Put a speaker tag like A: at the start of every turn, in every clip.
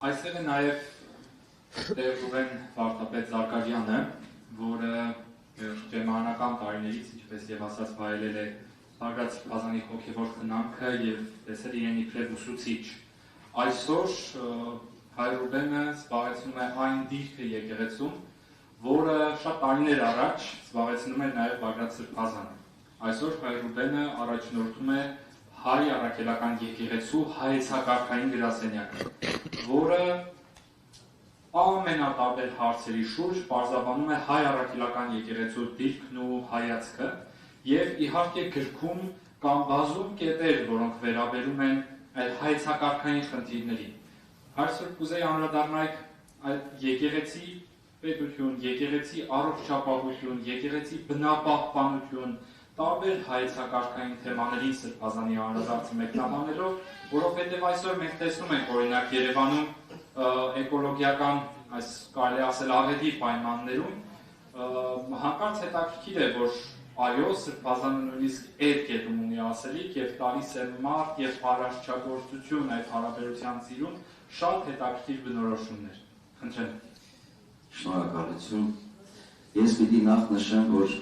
A: Այստեղ է նաև Տեր Ռուբեն վարդապետ Զարգարյանը, որը ջերմանական տարիներից, ինչպես եւ ասած, վայելել է Բաղդադ Սրբազանի հոգևոր խնամքը եւ տեսել իրեն իբրև ուսուցիչ։ Այսօր հայր Ռուբենը զբաղեցնում է այն դիրքը եկեղեցում, որը շատ տարիներ առաջ զբաղեցնում էր նաև Բաղդադ Սրբազանը։ Այսօր հայր Ռուբենը առաջնորդում է հայ առաքելական եկեղեցու հայեցակարգային գրասենյակը, որը ամենատարբեր հարցերի շուրջ պարզաբանում է հայ առաքելական եկեղեցու դիրքն ու հայացքը եւ իհարկե գրքում կան բազում կետեր, որոնք վերաբերում են այդ հայեցակարգային խնդիրներին։ Այսօր կուզեի անդրադառնալ այդ եկեղեցի պետություն, եկեղեցի առողջապահություն, եկեղեցի բնապահպանություն, տարբեր հայեցակարգային թեմաներին Սրբազանի անդրադարձը մեկնաբանելով, որովհետև այսօր մենք տեսնում ենք օրինակ Երևանում էկոլոգիական, այս կարելի ասել աղետի պայմաններում հանկարծ հետաքրքիր է, որ այո, Սրբազանը նույնիսկ այդ կետում ունի ասելիք եւ տալիս է մարդ եւ հարաճճագործություն այդ հարաբերության ծիրուն շատ հետաքրքիր բնորոշումներ։ Խնդրեմ։
B: Շնորհակալություն։ Ես պիտի նախ նշեմ, որ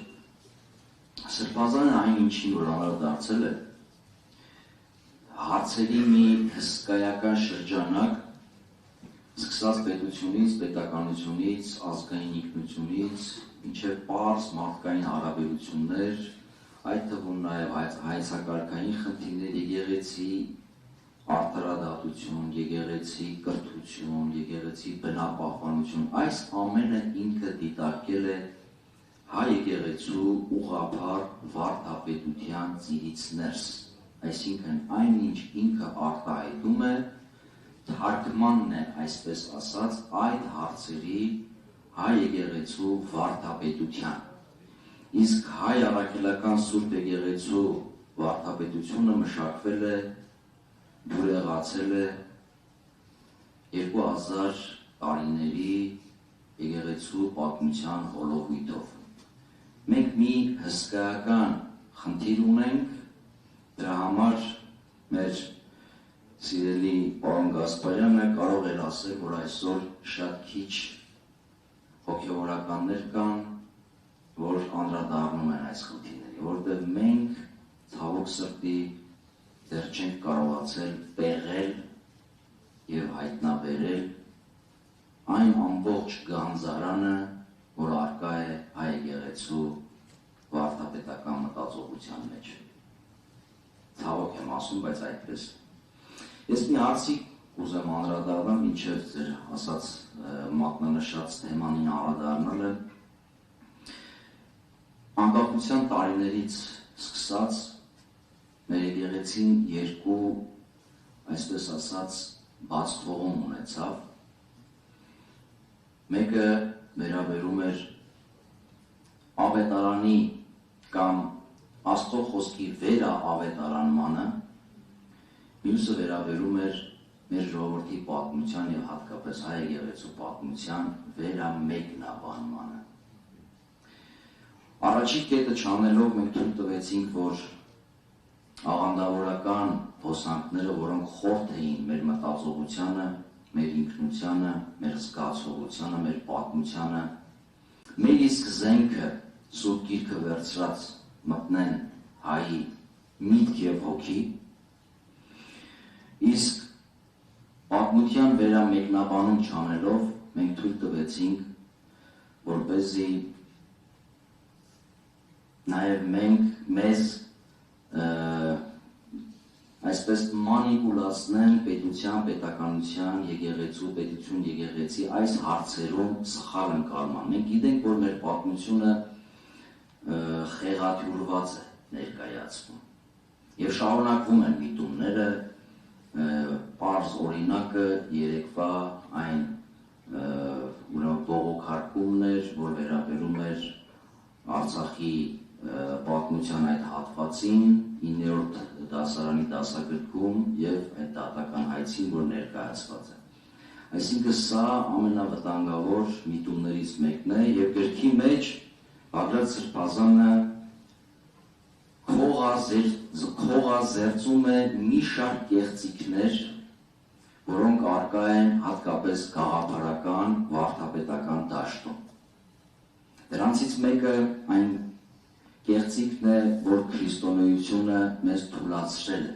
B: Սրբազանը այն ինչին որ անդրադարձել է հարցերի մի հսկայական շրջանակ, սկսած պետությունից, պետականությունից, ազգային ինքնությունից, մինչև պարզ մարդկային հարաբերություններ, այդ թվում նաև հայեցակարգային խնդիրներ, եկեղեցի արդարադատություն, եկեղեցի կրթություն, եկեղեցի բնապահպանություն, այս ամենը ինքը դիտարկել է հայ եկեղեցու ուղղափառ վարդապետության ծիրից ներս, այսինքն այն ինչ ինքը արտահայտում է, թարգմանն է, այսպես ասած, այդ հարցերի հայ եկեղեցու վարդապետության։ Իսկ հայ առաքելական Սուրբ եկեղեցու վարդապետությունը մշակվել է, բուրեղացել է 2000 տարիների եկեղեցու պատմության հոլովույթով։ Մենք մի հսկայական խնդիր ունենք, դրա համար մեր սիրելի պարոն Գասպարյանը կարող էր ասել, որ այսօր շատ քիչ հոգևորականներ կան, որ անդրադառնում են այս խնդիրների, որտեղ մենք ցավոք սրտի դեռ չենք կարողացել պեղել եւ հայտնաբերել այն ամբողջ գանձարանը, որ արկա է հայ եկեղեցու վարդապետական մտածողության մեջ։ Ցավոք եմ ասում, բայց այդպես։ Ես մի հարցի կուզեմ անդրադառնալ, մինչև ձեր ասած մատնանշած թեմանին անդրադառնալը։ Անկախության տարիներից սկսած մեր եկեղեցին երկու, այսպես ասած, բաց թողում ունեցավ։ Մեկը վերաբերում էր ավետարանի կամ Աստծո խոսքի վերաավետարանմանը, մյուսը վերաբերում էր մեր ժողովրդի պատմության եւ հատկապես հայ եկեղեցու պատմության վերամեկնաբանմանը։ Առաջին կետը չանելով մենք թույլ տվեցինք, որ աղանդավորական հոսանքները, որոնք խորթ էին մեր մտածողությանը, մեր ինքնությանը, մեր զգացողությանը, մեր պատմությանը, մեր իսկ զենքը Սուրբ Գիրքը վերցրած մտնեն հայի միտք եւ հոգի, իսկ պատմության վերամեկնաբանում չանելով մենք թույլ տվեցինք, որպեսզի նաև մենք մեզ այսպես մանիպուլացնեն պետության, պետականության, եկեղեցու, պետություն, եկեղեցի այս հարցերում սխալ ընկալման։ Մենք գիտենք, որ մեր պատմությունը խեղաթյուրված է ներկայացվում։ Եվ շարունակվում են միտումները, պարզ օրինակը երեկվա այն բողոքարկումն էր, որ վերաբերում էր Արցախի պատմության այդ հատվածին 9-րդ դասարանի դասագրքում եւ այդ դատական հայցին, որ ներկայացված է։ Այսինքն սա ամենավտանգավոր միտումներից մեկն է եւ գրքի մեջ Բաղդադ Սրբազանը քողազերծում է մի շարք կեղծիքներ, որոնք առկա են հատկապես գաղափարական, վարդապետական դաշտում։ Դրանցից մեկը այն կեղծիքն է, որ քրիստոնեությունը մեզ թուլացրել է։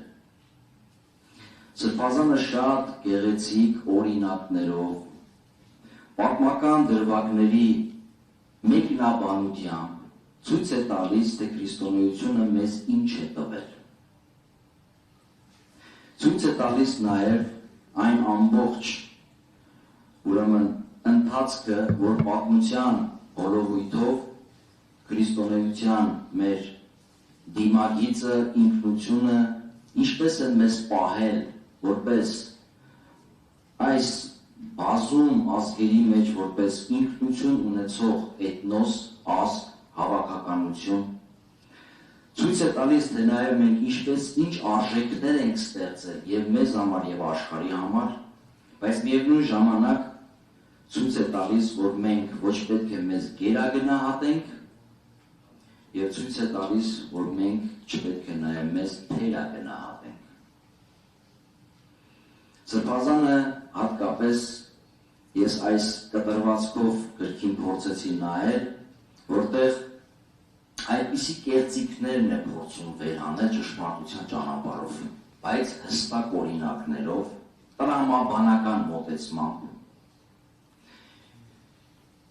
B: Սրբազանը շատ գեղեցիկ օրինակներով, պատմական դրվագների մեկնաբանությամբ ցույց է տալիս, թե քրիստոնեությունը մեզ ինչ է տվել։ Ցույց է տալիս նաև այն ամբողջ ուրեմն ընթացքը, որ պատմության հոլովույթով քրիստոնեության մեր դիմագիծը, ինքնությունը ինչպես են մեզ պահել, որպես այս բազում ազգերի մեջ որպես ինքնություն ունեցող էթնոս, ազգ, հավաքականություն, ցույց է տալիս, թե նաև մենք ինչպես ինչ արժեքներ ենք ստեղծել եւ մեզ համար եւ աշխարհի համար, բայց միևնույն ժամանակ ցույց է տալիս, որ մենք ոչ պետք է մեզ գերագնահատենք եւ ցույց է տալիս, որ մենք չպետք է նաև մեզ թերագնահատենք։ Սրբազանը հատկապես ես այս կտրվածքով գրքին փորձեցի նայել, որտեղ այդպիսի կեղծիքներն է փորձում վերանել ճշմարտության ճանապարհով, բայց հստակ օրինակներով, տրամաբանական մոտեցմամբ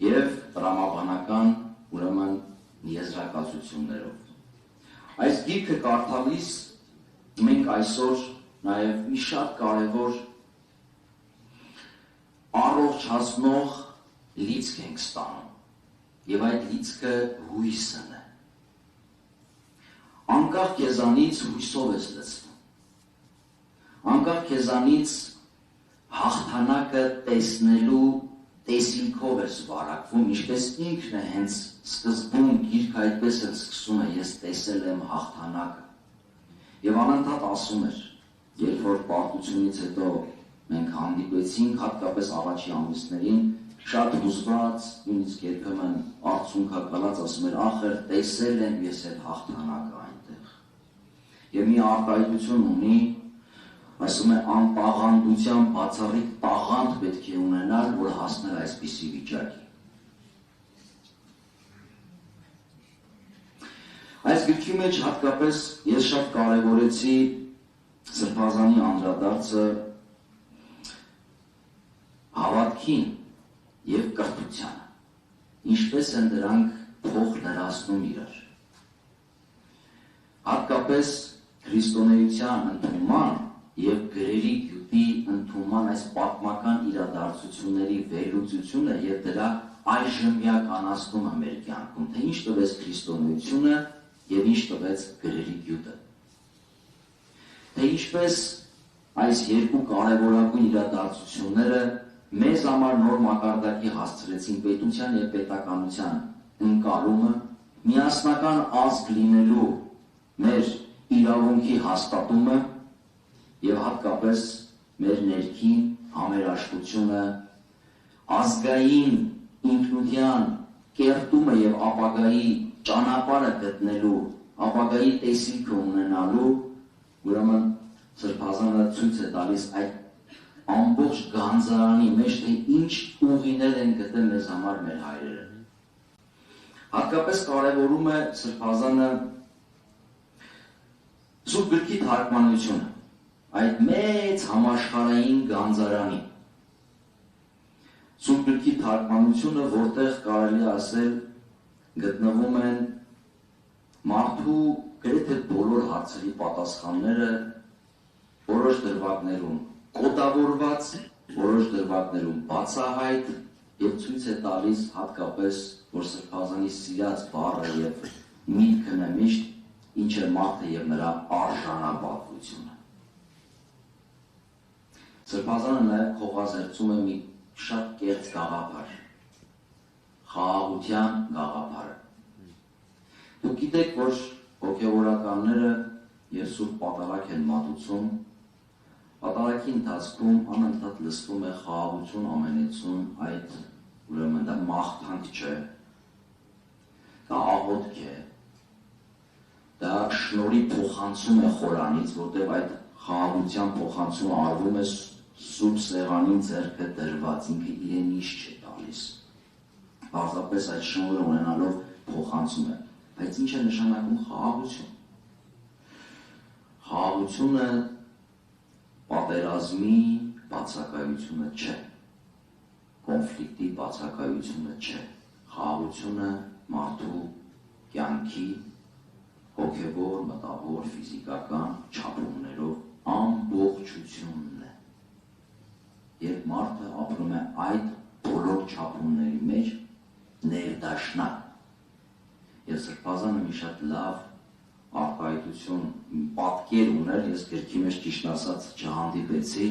B: եւ տրամաբանական ուրեմն եզրակացություններով։ Այս գիրքը կարդալիս մենք այսօր նաև մի շատ կարևոր առողջացնող լիցք ենք ստանում եւ այդ լիցքը հույսն է։ Անկախ քեզանից հույսով ես լցվում, անկախ քեզանից հաղթանակը տեսնելու տեսիլքով ես վարակվում, ինչպես ինքն է հենց սկզբում գիրքը այդպես էլ սկսում է, ես տեսել եմ հաղթանակը։ Եվ անընդհատ ասում էր, երբ որ պարտությունից հետո մենք հանդիպեցինք, հատկապես առաջի ամիսներին, շատ հուզված, նույնիսկ երբեմն արցունքակալած ասում էր, ախր տեսել եմ ես այդ հաղթանակը այնտեղ։ Եվ մի արտահայտություն ունի, ասում է անտաղանդության բացառիկ տաղանդ պետք է ունենալ, որ հասնել այսպիսի վիճակի։ Այս գրքի մեջ հատկապես ես շատ կարևորեցի Սրբազանի անդրադարձը հավատքին եւ կրթությանը, ինչպես են դրանք փոխ լրացնում իրար։ Հատկապես քրիստոնեության ընդունման եւ գրերի գյուտի ընդունման այս պատմական իրադարձությունների վերլուծությունը եւ դրա այժմյականացումը մեր կյանքում, թե ինչ տվեց քրիստոնեությունը եւ ինչ տվեց գրերի գյուտը։ Թե ինչպես այս երկու կարևորագույն իրադարձությունները մեզ համար նոր մակարդակի հասցրեցին պետության եւ պետականության ընկալումը, միասնական ազգ լինելու մեր իրավունքի հաստատումը եւ հատկապես մեր ներքին համերաշխությունը, ազգային ինքնության կերտումը եւ ապագայի ճանապարհը գտնելու, ապագայի տեսիլքը ունենալու, ուրեմն Սրբազանը ցույց է տալիս այդ ամբողջ գանձարանի մեջ, թե ինչ ուղիներ են գտել մեզ համար մեր հայրերը։ Հատկապես կարևորում է Սրբազանը Սուրբ գրքի թարգմանությունը, այդ մեծ համաշխարհային գանձարանի Սուրբ գրքի թարգմանությունը, որտեղ կարելի ասել գտնվում են մարդու գրեթե բոլոր հարցերի պատասխանները որոշ դրվագներում կոդավորված, որոշ դրվագներում բացահայտ եւ ցույց է տալիս հատկապես, որ Սրբազանի սիրած բառը եւ միտքն է միշտ ինչ է մարդը եւ նրա արժանապատվությունը։ Սրբազանը նաեւ խոհազերծում է մի շատ կեղծ գաղափար, խաղաղության գաղափարը։ Դուք գիտեք, որ հոգևորականները եւ Սուրբ Պատարագ են մատուցում, Պատարագի ընթացքում անընդհատ լսվում է խաղաղություն ամենեցուն, այդ ուրեմն դա մաղթանք չէ, դա աղոթք է, դա շնորհի փոխանցում է խորանից, որտեղ այդ խաղաղության փոխանցումը արվում է Սուրբ սեղանին ձեռքը դրված, ինքը իրեն ինչ չէ տալիս։ Պարզապես այդ շնորհը ունենալով փոխանցում է։ Բայց ինչ է նշանակում խաղաղություն։ Խաղաղությունը պատերազմի բացակայությունը չէ։ Կոնֆլիկտի բացակայությունը չէ։ Խաղաղությունը մարդու կյանքի հոգևոր, մտավոր, ֆիզիկական չափումներով ամբողջությունն է։ Երբ մարդը ապրում է այդ բոլոր չափումների մեջ ներդաշնակ։ Եվ Սրբազանը մի շատ լավ արտահայտություն, պատկեր ուներ, ես գրքի մեջ ճիշտ ասած չհանդիպեցի,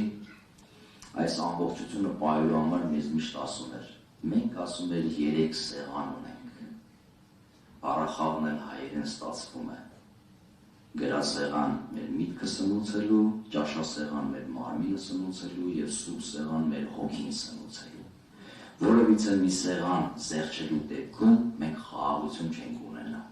B: այս ամբողջությունը պահելու համար մեզ միշտ ասում էր, մենք ասում էր 3 սեղան ունենք, առախաղն էլ հայերեն ստացվում է, գրասեղան մեր միտքը սնուցելու, ճաշասեղան մեր մարմինը սնուցելու և սուրբ սեղան մեր հոգին սնուցելու, որևիցե մի սեղան զեղչելու դեպքում մենք խաղաղություն չենք ունենա։